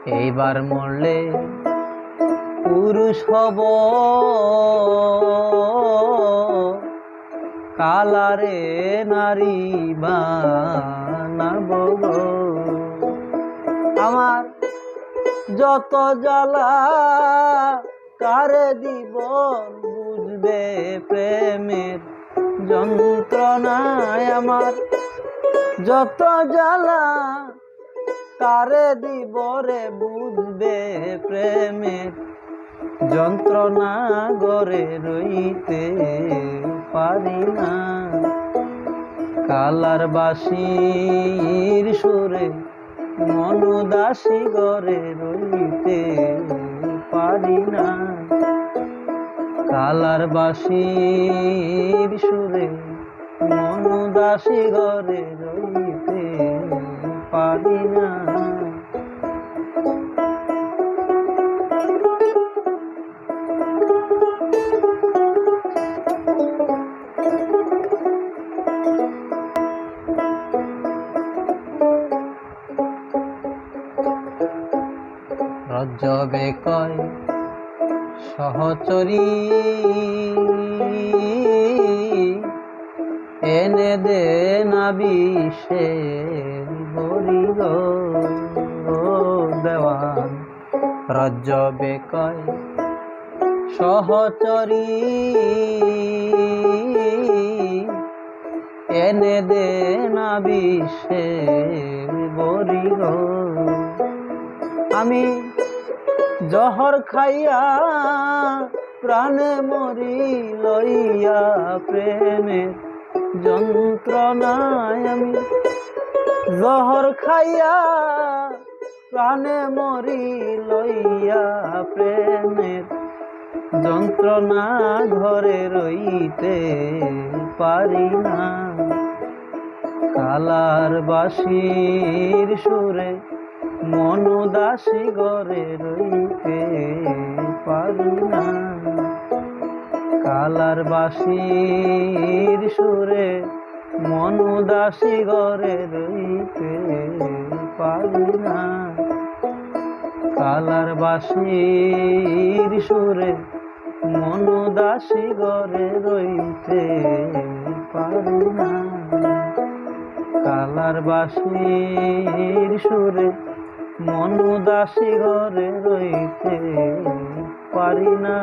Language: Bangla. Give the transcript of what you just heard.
এইবার মরলে পুরুষ হব, কালারে নারী বানাবো গো। আমার যত জ্বালা কারে দিব বুঝবে প্রেমের যন্ত্রণায়। আমার যত জ্বালা কারে দিব রে বুঝবে প্রেমের যন্ত্রণা, গরে রইতে পারি না। কালার বাঁশির সুরে মন উদাসী, গরে রইতে পারি না। কালার বাঁশির সুরে মন উদাসী, গরে রইতে পারি না। রজ্জবে কয় সহচরী, এনে দে না বিষের বড়ি গো দেওয়ান। রজ্জবে কয় সহচরী, এনে দে না বিষের বড়ি গো। আমি জহর খাইয়া প্রাণে মরি লইয়া প্রেমের যন্ত্রণায়। আমি জহর খাইয়া প্রাণে মরি লইয়া প্রেমের যন্ত্রণা, ঘরে রইতে পারি না। কালার বাঁশির সুরে মন উদাসী, ঘরে রইতে পারি না। কালার বাঁশির সুরে মন উদাসী, ঘরে রইতে পারি না। কালার বাঁশির সুরে মন উদাসী, ঘরে রইতে পারি না। কালার বাঁশির সুরে মন উদাসী, ঘরে রইতে পারি না।